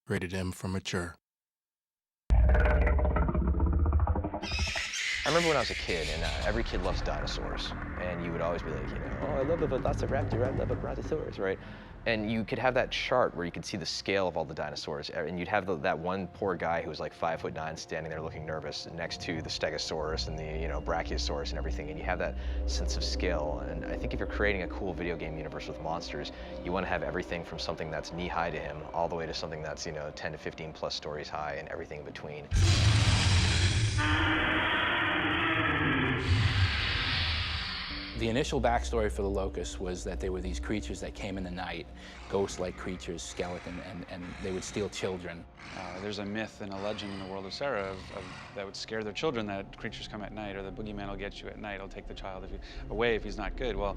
Rated M for mature. I remember when I was a kid, and every kid loves dinosaurs, and you would always be like, oh, I love a velociraptor, I love a brontosaurus, right? And you could have that chart where you could see the scale of all the dinosaurs, and you'd have that one poor guy who was like 5'9" standing there looking nervous next to the stegosaurus and the brachiosaurus and everything, and you have that sense of scale. And I think if you're creating a cool video game universe with monsters, you want to have everything from something that's knee-high to him all the way to something that's 10 to 15 plus stories high and everything in between. The initial backstory for the locusts was that they were these creatures that came in the night, ghost-like creatures, skeleton, and they would steal children. There's a myth and a legend in the world of Sarah that would scare their children, that creatures come at night, or the boogeyman will get you at night, he'll take the child away if he's not good. Well,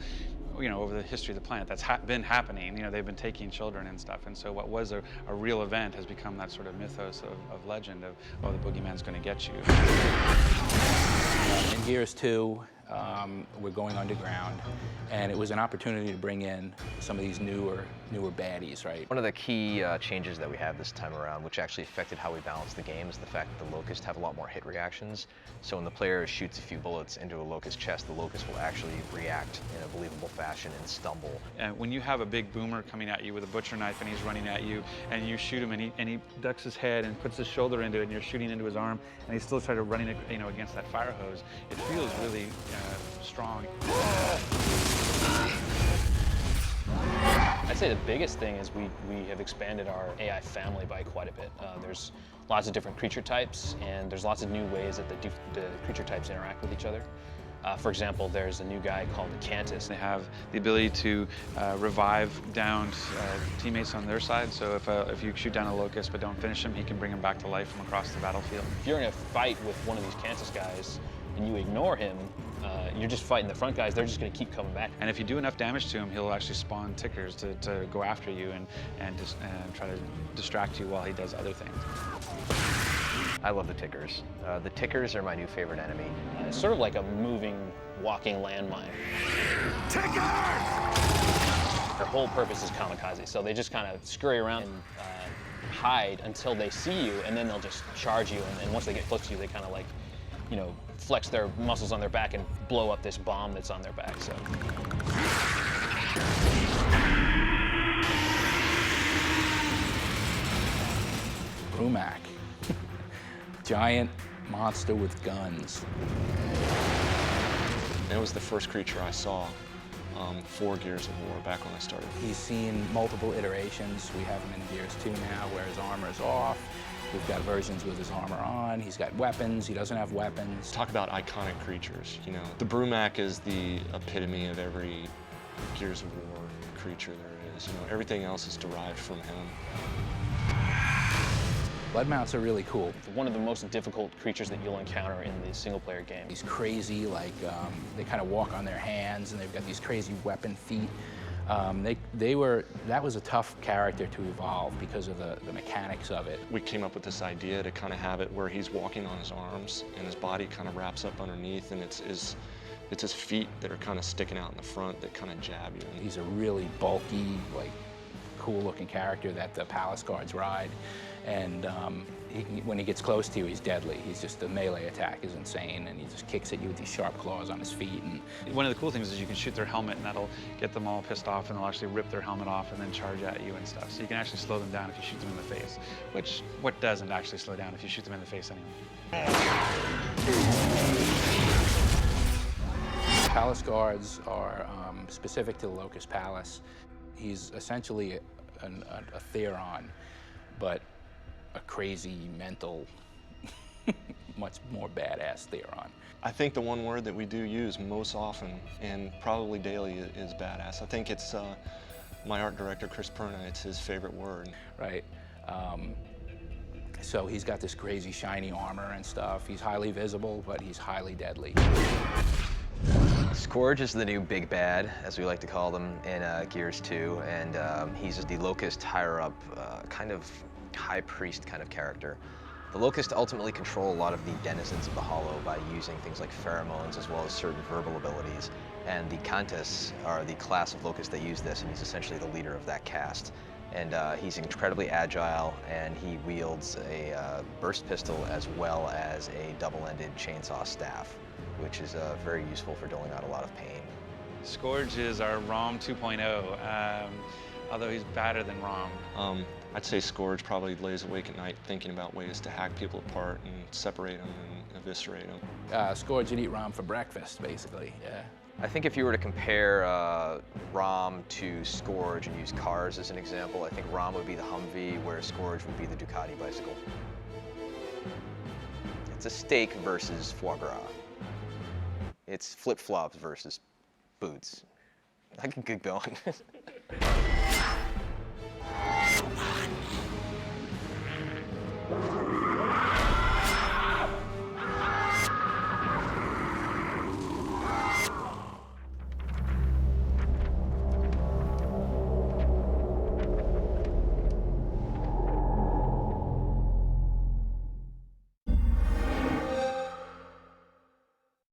over the history of the planet, that's been happening. They've been taking children and stuff, and so what was a real event has become that sort of mythos of legend of, oh, the boogeyman's going to get you. In Gears 2, we're going underground, and it was an opportunity to bring in some of these newer baddies, right? One of the key changes that we have this time around, which actually affected how we balance the game, is the fact that the locusts have a lot more hit reactions. So when the player shoots a few bullets into a locust chest, the locust will actually react in a believable fashion and stumble. And when you have a big boomer coming at you with a butcher knife and he's running at you, and you shoot him and he ducks his head and puts his shoulder into it, and you're shooting into his arm, and he's still trying to running against that fire hose, it feels really strong. I'd say the biggest thing is we have expanded our AI family by quite a bit. There's lots of different creature types, and there's lots of new ways that the creature types interact with each other. For example, there's a new guy called the Cantus. They have the ability to revive downed teammates on their side. So if you shoot down a locust but don't finish him, he can bring him back to life from across the battlefield. If you're in a fight with one of these Cantus guys and you ignore him, you're just fighting the front guys. They're just going to keep coming back. And if you do enough damage to him, he'll actually spawn tickers to go after you and try to distract you while he does other things. I love the tickers. The tickers are my new favorite enemy. It's sort of like a moving, walking landmine. Tickers! Their whole purpose is kamikaze, so they just kind of scurry around and hide until they see you, and then they'll just charge you, and once they get close to you, they kind of like, flex their muscles on their back and blow up this bomb that's on their back, so. Brumac. Giant monster with guns. It was the first creature I saw for Gears of War back when I started. He's seen multiple iterations. We have him in Gears 2 now, where his armor is off. We've got versions with his armor on. He's got weapons. He doesn't have weapons. Talk about iconic creatures. The Brumac is the epitome of every Gears of War creature there is. Everything else is derived from him. Blood mounts are really cool. One of the most difficult creatures that you'll encounter in the single-player game. He's crazy, they kind of walk on their hands, and they've got these crazy weapon feet. That was a tough character to evolve because of the mechanics of it. We came up with this idea to kind of have it where he's walking on his arms, and his body kind of wraps up underneath, and it's his feet that are kind of sticking out in the front that kind of jab you. He's a really bulky, cool-looking character that the palace guards ride. And when he gets close to you, he's deadly. The melee attack is insane, and he just kicks at you with these sharp claws on his feet. And one of the cool things is you can shoot their helmet, and that'll get them all pissed off, and they'll actually rip their helmet off and then charge at you and stuff. So you can actually slow them down if you shoot them in the face, what doesn't actually slow down if you shoot them in the face anyway. Palace guards are specific to the Locust Palace. He's essentially a Theron, but a crazy, mental, much more badass Theron. I think the one word that we do use most often, and probably daily, is badass. I think it's my art director, Chris Perna, it's his favorite word. Right. So he's got this crazy, shiny armor and stuff. He's highly visible, but he's highly deadly. Scourge is the new big bad, as we like to call them, in Gears 2, and he's the Locust higher-up, kind of high priest kind of character. The Locust ultimately control a lot of the denizens of the Hollow by using things like pheromones as well as certain verbal abilities, and the Cantus are the class of Locust that use this, and he's essentially the leader of that caste. And he's incredibly agile, and he wields a burst pistol as well as a double-ended chainsaw staff, which is very useful for doling out a lot of pain. Scourge is our ROM 2.0, although he's badder than ROM. I'd say Scourge probably lays awake at night thinking about ways to hack people apart and separate them and eviscerate them. Scourge, you'd eat Rom for breakfast, basically, yeah. I think if you were to compare ROM to Scourge and use cars as an example, I think ROM would be the Humvee, whereas Scourge would be the Ducati bicycle. It's a steak versus foie gras. It's flip-flops versus boots. I can keep going.